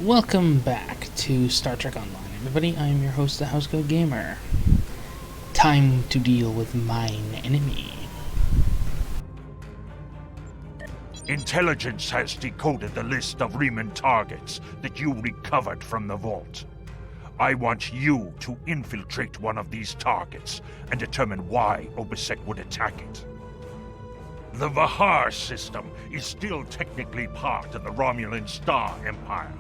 Welcome back to Star Trek Online, everybody. I am your host, the Housecoat Gamer. Time to deal with mine enemy. Intelligence has decoded the list of Riemann targets that you recovered from the vault. I want you to infiltrate one of these targets and determine why Obisek would attack it. The Vahar system is still technically part of the Romulan Star Empire,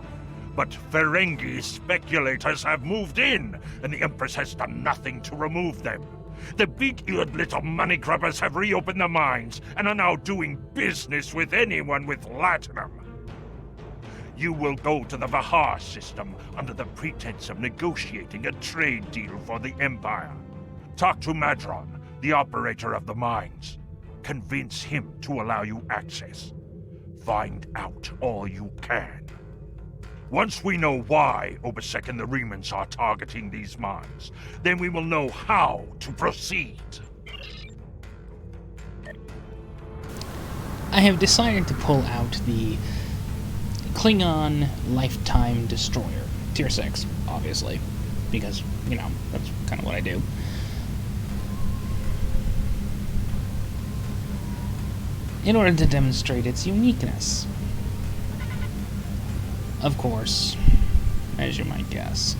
but Ferengi speculators have moved in, and the Empress has done nothing to remove them. The big-eared little money grubbers have reopened their mines and are now doing business with anyone with latinum. You will go to the Vahar system under the pretense of negotiating a trade deal for the Empire. Talk to Madron, the operator of the mines. Convince him to allow you access. Find out all you can. Once we know why Obisek and the Riemans are targeting these mines, then we will know how to proceed. I have decided to pull out the Klingon Lifetime Destroyer. Tier 6, obviously, because, that's kind of what I do. In order to demonstrate its uniqueness. Of course, as you might guess.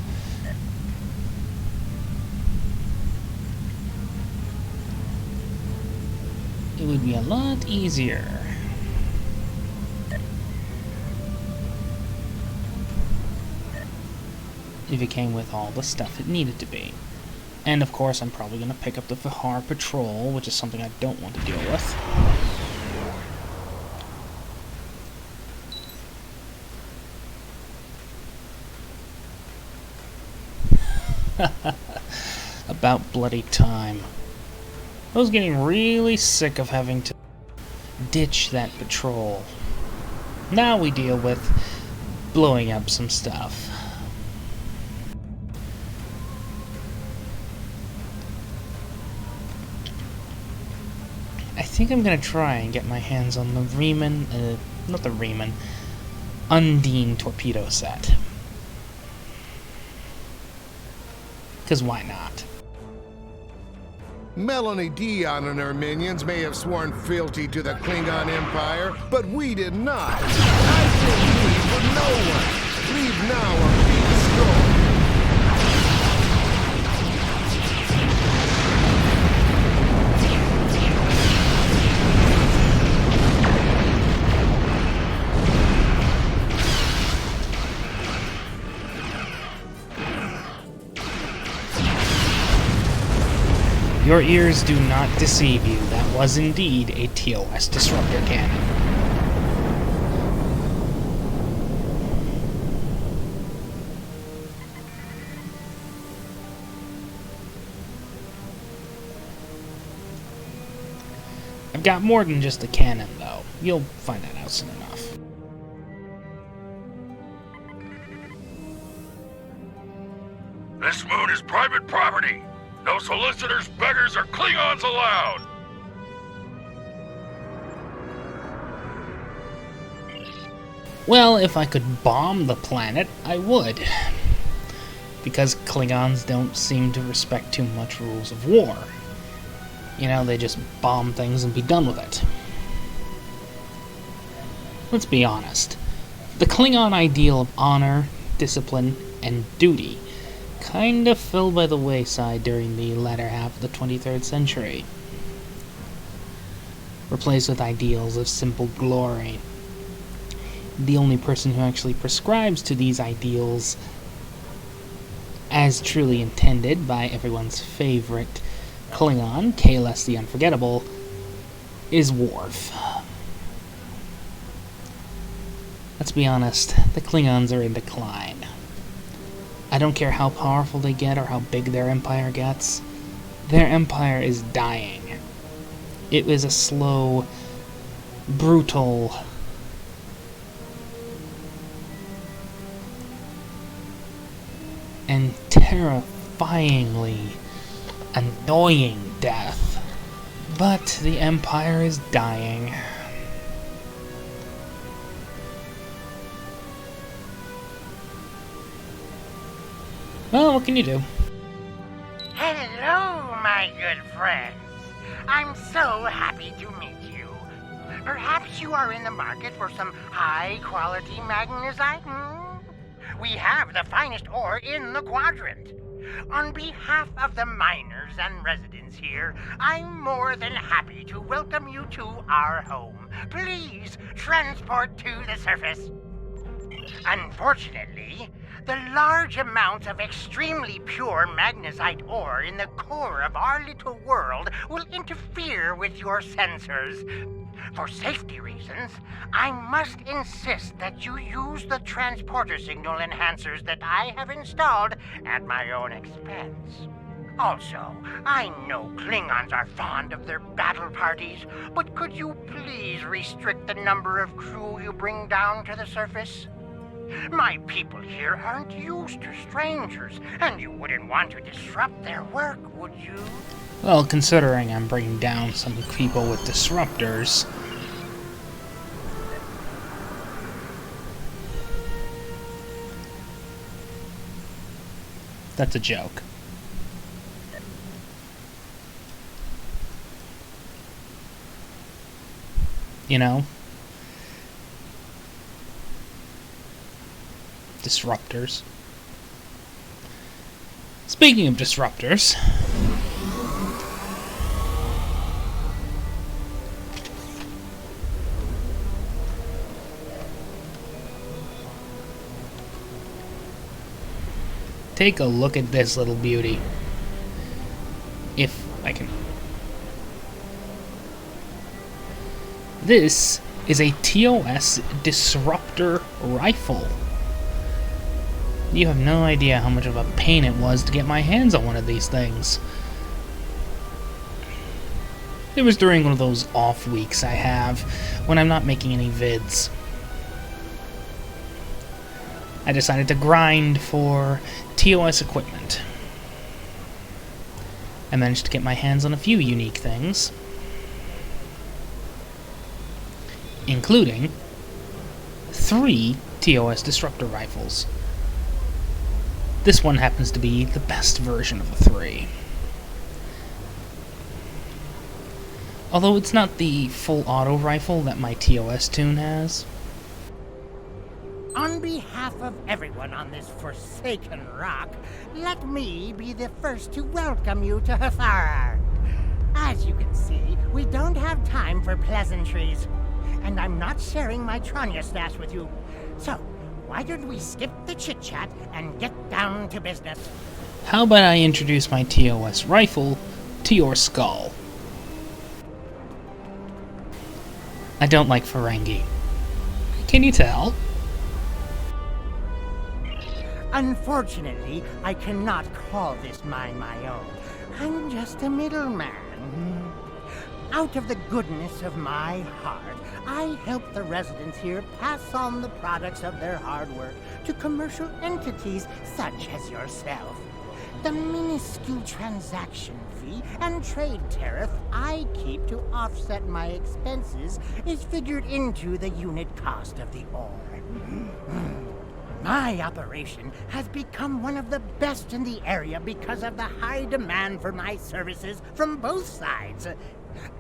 It would be a lot easier if it came with all the stuff it needed to be. And of course, I'm probably going to pick up the Vahar Patrol, which is something I don't want to deal with. About bloody time. I was getting really sick of having to ditch that patrol. Now we deal with blowing up some stuff. I think I'm gonna try and get my hands on the Undine torpedo set. Because why not? Melanie Dion and her minions may have sworn fealty to the Klingon Empire, but we did not. I didn't leave for no one. Leave now or be destroyed. Your ears do not deceive you. That was indeed a TOS disruptor cannon. I've got more than just a cannon, though. You'll find that out soon enough. This moon is private property. No solicitors, beggars, or Klingons allowed! Well, if I could bomb the planet, I would. Because Klingons don't seem to respect too much rules of war. They just bomb things and be done with it. Let's be honest. The Klingon ideal of honor, discipline, and duty kind of fell by the wayside during the latter half of the 23rd century. Replaced with ideals of simple glory. The only person who actually prescribes to these ideals, as truly intended by everyone's favorite Klingon, Kahless the Unforgettable, is Worf. Let's be honest, the Klingons are in decline. I don't care how powerful they get or how big their empire gets. Their empire is dying. It was a slow, brutal, and terrifyingly annoying death. But the empire is dying. Well, what can you do? Hello, my good friends. I'm so happy to meet you. Perhaps you are in the market for some high-quality magnesite? We have the finest ore in the quadrant. On behalf of the miners and residents here, I'm more than happy to welcome you to our home. Please transport to the surface. Unfortunately, the large amounts of extremely pure magnesite ore in the core of our little world will interfere with your sensors. For safety reasons, I must insist that you use the transporter signal enhancers that I have installed at my own expense. Also, I know Klingons are fond of their battle parties, but could you please restrict the number of crew you bring down to the surface? My people here aren't used to strangers, and you wouldn't want to disrupt their work, would you? Well, considering I'm bringing down some people with disruptors... That's a joke. You know? Disruptors. Speaking of disruptors... Take a look at this little beauty. If I can... This is a TOS disruptor rifle. You have no idea how much of a pain it was to get my hands on one of these things. It was during one of those off weeks I have when I'm not making any vids. I decided to grind for TOS equipment. I managed to get my hands on a few unique things, including 3 TOS disruptor rifles. This one happens to be the best version of the 3. Although it's not the full auto rifle that my TOS tune has. On behalf of everyone on this forsaken rock, let me be the first to welcome you to Hathara. As you can see, we don't have time for pleasantries, and I'm not sharing my Tranya stash with you. So, why don't we skip the chit-chat and get down to business? How about I introduce my TOS rifle to your skull? I don't like Ferengi. Can you tell? Unfortunately, I cannot call this mine my own. I'm just a middleman. Out of the goodness of my heart, I help the residents here pass on the products of their hard work to commercial entities such as yourself. The minuscule transaction fee and trade tariff I keep to offset my expenses is figured into the unit cost of the ore. My operation has become one of the best in the area because of the high demand for my services from both sides.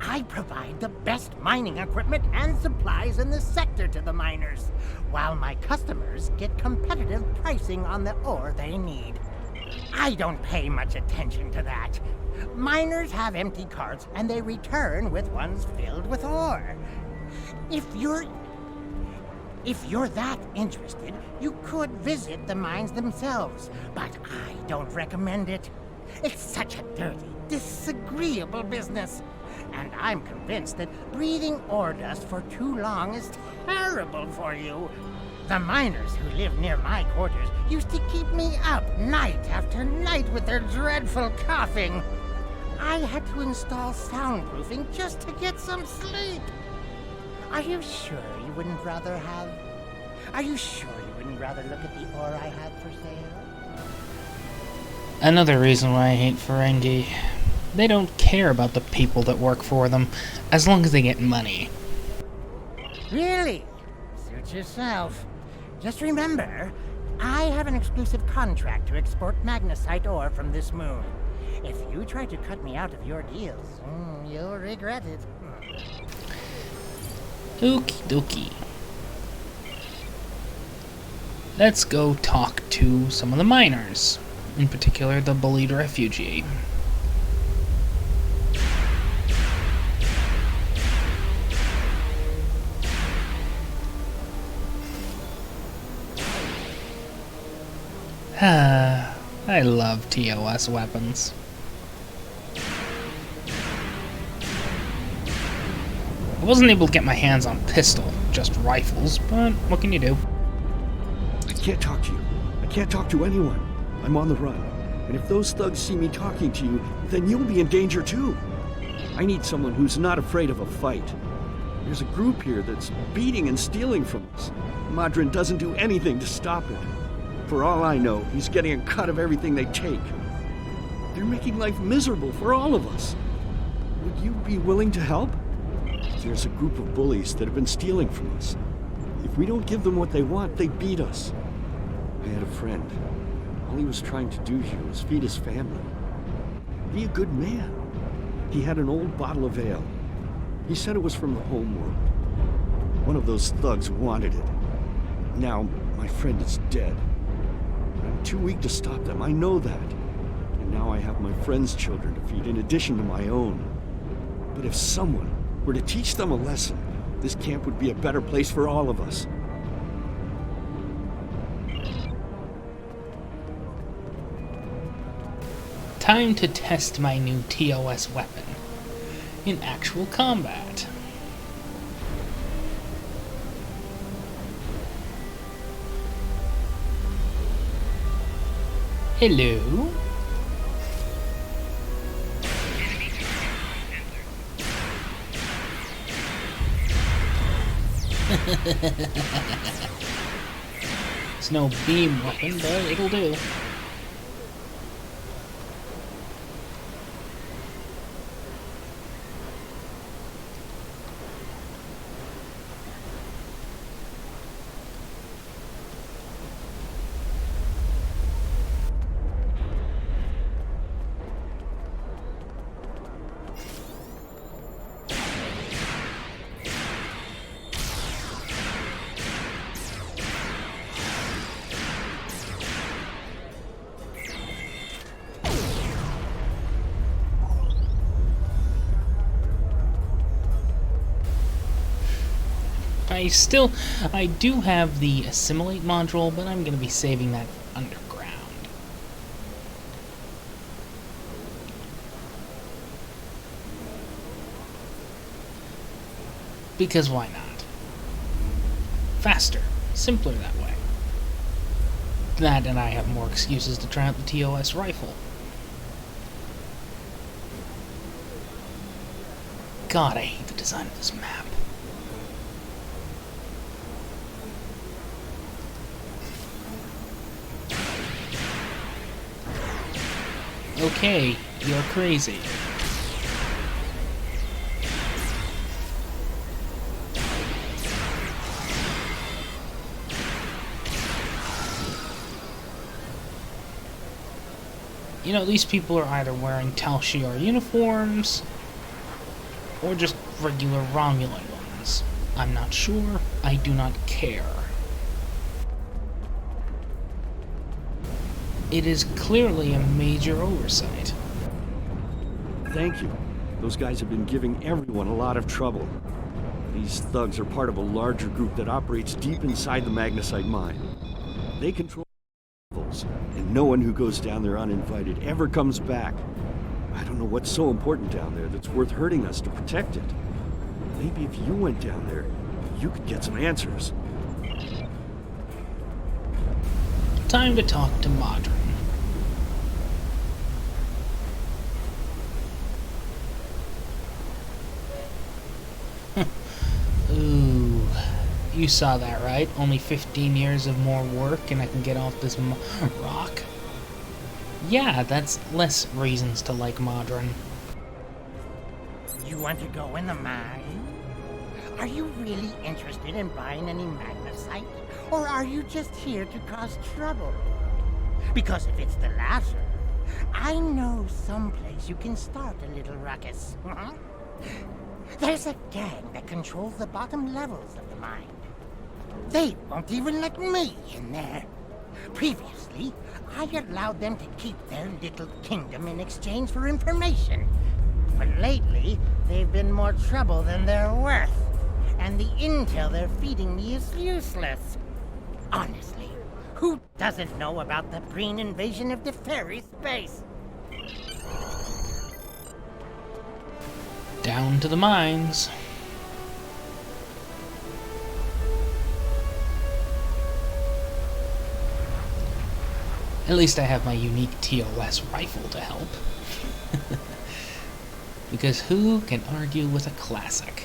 I provide the best mining equipment and supplies in the sector to the miners, while my customers get competitive pricing on the ore they need. I don't pay much attention to that. Miners have empty carts and they return with ones filled with ore. If you're that interested, you could visit the mines themselves, but I don't recommend it. It's such a dirty, disagreeable business, and I'm convinced that breathing ore dust for too long is terrible for you. The miners who live near my quarters used to keep me up night after night with their dreadful coughing. I had to install soundproofing just to get some sleep. Are you sure you wouldn't rather look at the ore I had for sale? Another reason why I hate Ferengi. They don't care about the people that work for them, as long as they get money. Really? Suit yourself. Just remember, I have an exclusive contract to export magnesite ore from this moon. If you try to cut me out of your deals, you'll regret it. Okie dokie. Let's go talk to some of the miners, in particular the bullied refugee. I love TOS weapons. I wasn't able to get my hands on pistol, just rifles, but what can you do? I can't talk to you. I can't talk to anyone. I'm on the run. And if those thugs see me talking to you, then you'll be in danger too. I need someone who's not afraid of a fight. There's a group here that's beating and stealing from us. Modron doesn't do anything to stop it. For all I know, he's getting a cut of everything they take. They're making life miserable for all of us. Would you be willing to help? There's a group of bullies that have been stealing from us. If we don't give them what they want, they beat us. I had a friend. All he was trying to do here was feed his family. Be a good man. He had an old bottle of ale. He said it was from the homeworld. One of those thugs wanted it. Now, my friend is dead. I'm too weak to stop them, I know that. And now I have my friend's children to feed in addition to my own. But if someone were to teach them a lesson, this camp would be a better place for all of us. Time to test my new TOS weapon in actual combat. Hello? It's no beam weapon, but it'll do. I do have the assimilate module, but I'm going to be saving that underground. Because why not? Faster, simpler that way. That and I have more excuses to try out the TOS rifle. God, I hate the design of this map. Okay, you're crazy. You know, these people are either wearing Tal Shiar uniforms or just regular Romulan ones. I'm not sure. I do not care. It is clearly a major oversight. Thank you. Those guys have been giving everyone a lot of trouble. These thugs are part of a larger group that operates deep inside the magnesite mine. They control levels, and no one who goes down there uninvited ever comes back. I don't know what's so important down there that's worth hurting us to protect it. Maybe if you went down there, you could get some answers. Time to talk to Modron. Ooh, you saw that, right? Only 15 years of more work and I can get off this rock? Yeah, that's less reasons to like Modron. You want to go in the mine? Are you really interested in buying any magnesite? Or are you just here to cause trouble? Because if it's the latter, I know someplace you can start a little ruckus. There's a gang that controls the bottom levels of the mine. They won't even let me in there. Previously, I allowed them to keep their little kingdom in exchange for information. But lately, they've been more trouble than they're worth. And the intel they're feeding me is useless. Honestly, who doesn't know about the Breen invasion of the fairy space? Down to the mines. At least I have my unique TOS rifle to help. Because who can argue with a classic?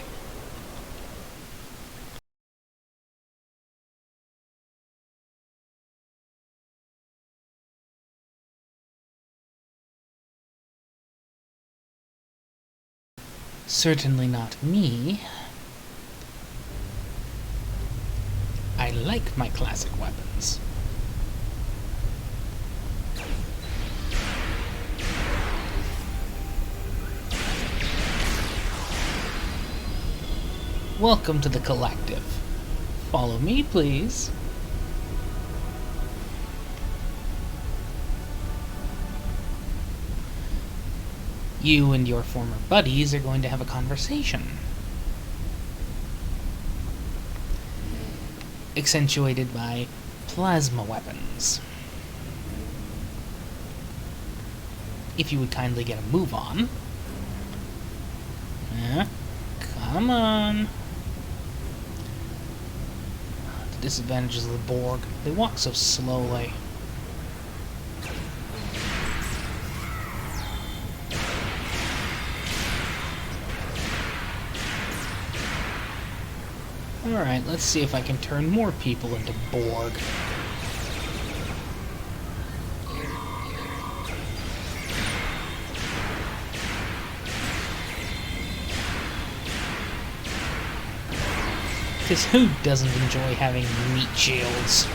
Certainly not me. I like my classic weapons. Welcome to the collective. Follow me, please. You and your former buddies are going to have a conversation. Accentuated by plasma weapons. If you would kindly get a move on. Come on. The disadvantages of the Borg. They walk so slowly. Alright, let's see if I can turn more people into Borg. Because who doesn't enjoy having meat shields?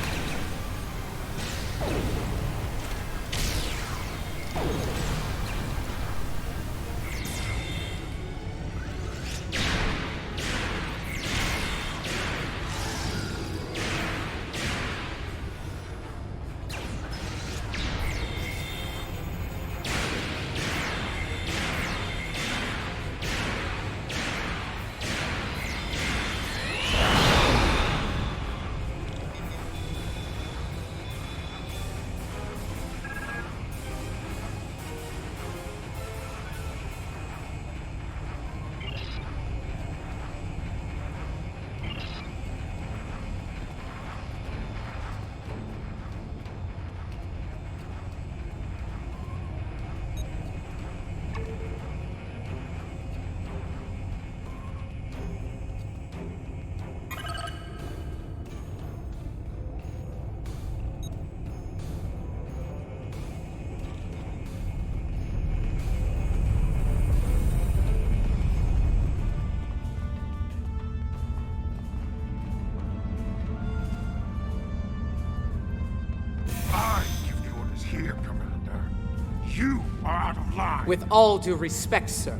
You are out of line. With all due respect, sir,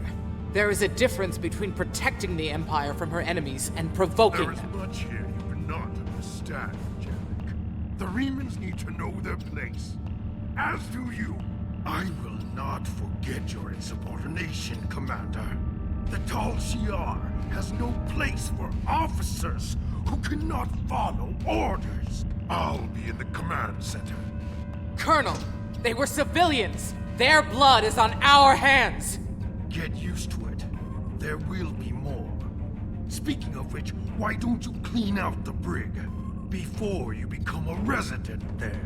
there is a difference between protecting the Empire from her enemies and provoking There is them. much here you do not understand, Jack. The Remans need to know their place. As do you. I will not forget your insubordination, Commander. The Tal Shiar has no place for officers who cannot follow orders. I'll be in the command center. Colonel, they were civilians! Their blood is on our hands! Get used to it. There will be more. Speaking of which, why don't you clean out the brig before you become a resident there?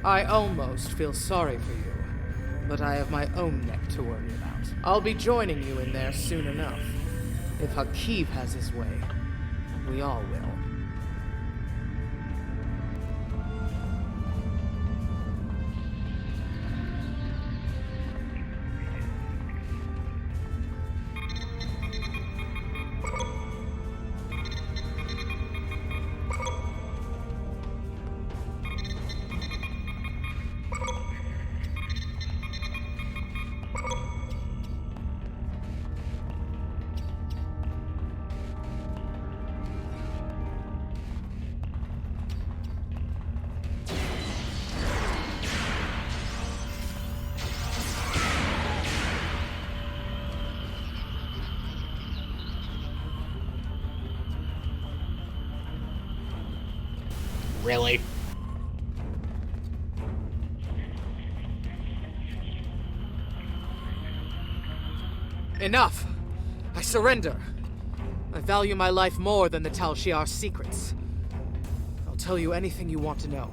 I almost feel sorry for you, but I have my own neck to worry about. I'll be joining you in there soon enough. If Hakeeb has his way, we all will. Really? Enough! I surrender. I value my life more than the Tal Shiar's secrets. I'll tell you anything you want to know.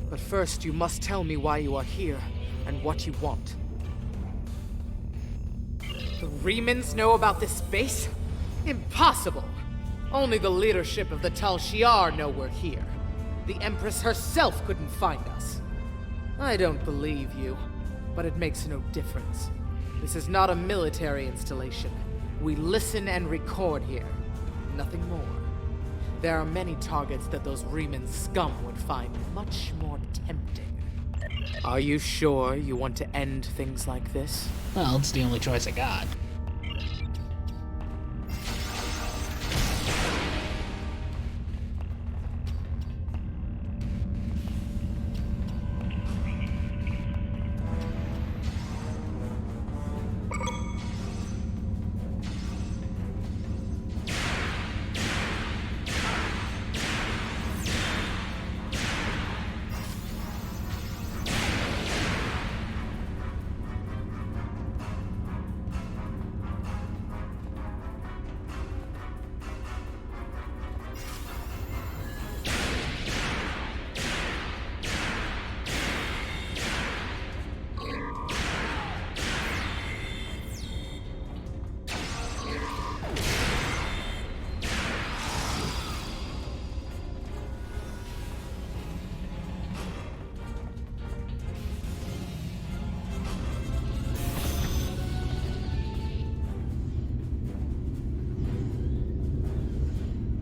But first, you must tell me why you are here and what you want. The Remans know about this base? Impossible! Only the leadership of the Tal Shiar know we're here. The Empress herself couldn't find us. I don't believe you, but it makes no difference. This is not a military installation. We listen and record here. Nothing more. There are many targets that those Reman scum would find much more tempting. Are you sure you want to end things like this? Well, it's the only choice I got.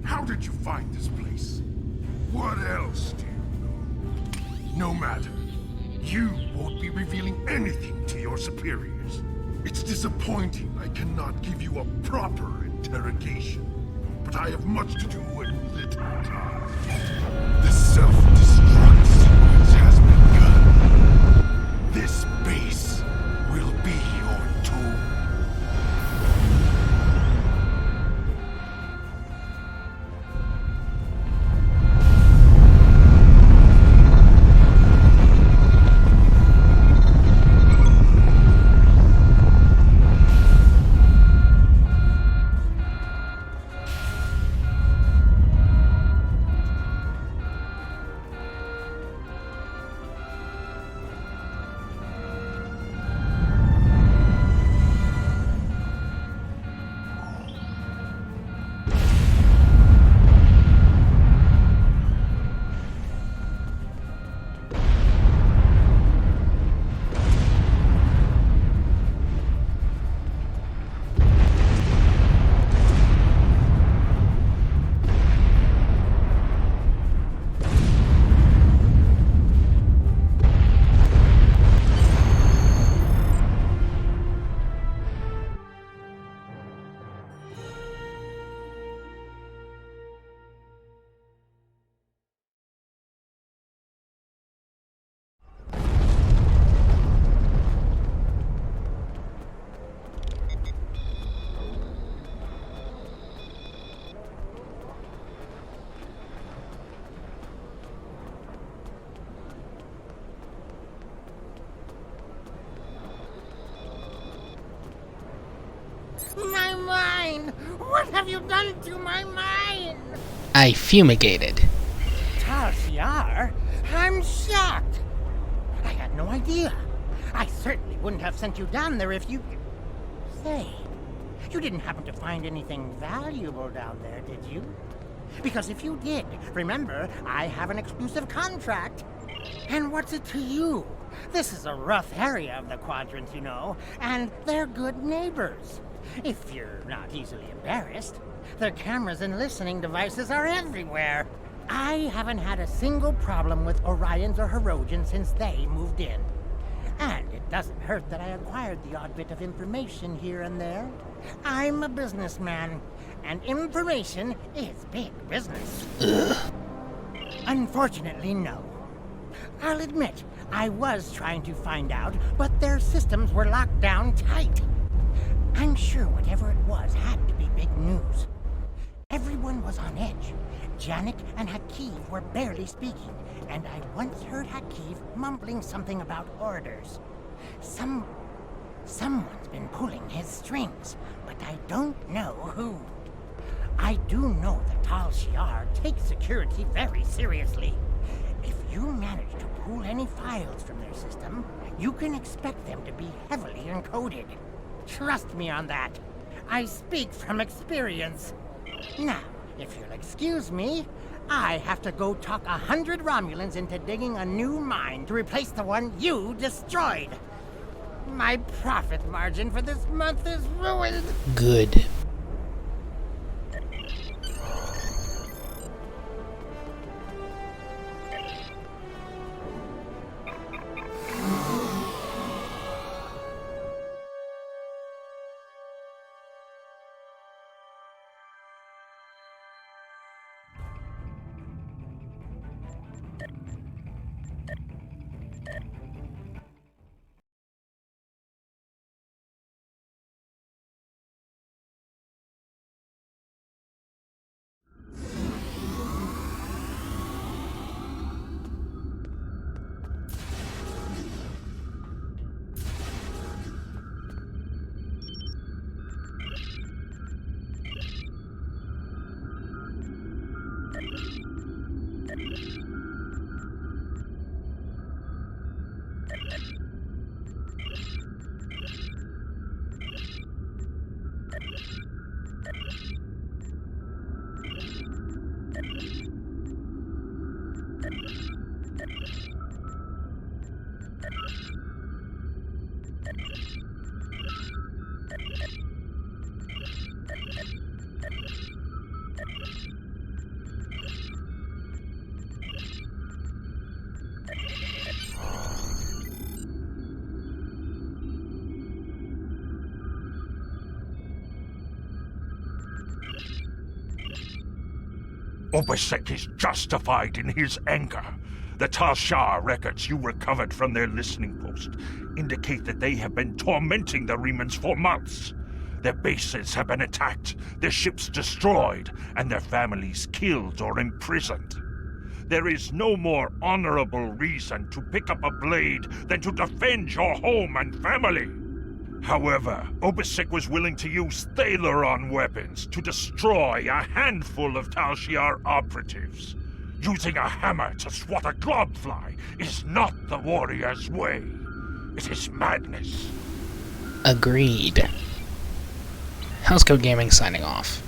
How did you find this place? What else do you know? No matter. You won't be revealing anything to your superiors. It's disappointing I cannot give you a proper interrogation. But I have much to do and little time. The self-destruct sequence has begun. This base will be your tomb. My mind! What have you done to my mind? I fumigated. Tal Shiar? I'm shocked. I had no idea. I certainly wouldn't have sent you down there if you... Say, you didn't happen to find anything valuable down there, did you? Because if you did, remember, I have an exclusive contract. And what's it to you? This is a rough area of the Quadrant, you know, and they're good neighbors. If you're not easily embarrassed, their cameras and listening devices are everywhere. I haven't had a single problem with Orions or Herodians since they moved in. And it doesn't hurt that I acquired the odd bit of information here and there. I'm a businessman, and information is big business. Ugh. Unfortunately, no. I'll admit, I was trying to find out, but their systems were locked down tight. I'm sure whatever it was had to be big news. Everyone was on edge, Janik and Hakiv were barely speaking, and I once heard Hakiv mumbling something about orders. Someone's been pulling his strings, but I don't know who. I do know the Tal Shiar takes security very seriously. If you manage to pull any files from their system, you can expect them to be heavily encoded. Trust me on that. I speak from experience. Now, if you'll excuse me, I have to go talk 100 Romulans into digging a new mine to replace the one you destroyed. My profit margin for this month is ruined. Good. Obasek is justified in his anger. The Tal Shiar records you recovered from their listening post indicate that they have been tormenting the Remans for months. Their bases have been attacked, their ships destroyed, and their families killed or imprisoned. There is no more honorable reason to pick up a blade than to defend your home and family. However, Obasek was willing to use Thaleron weapons to destroy a handful of Tal Shiar operatives. Using a hammer to swat a globfly is not the warrior's way. It is madness. Agreed. Housecoat Gaming signing off.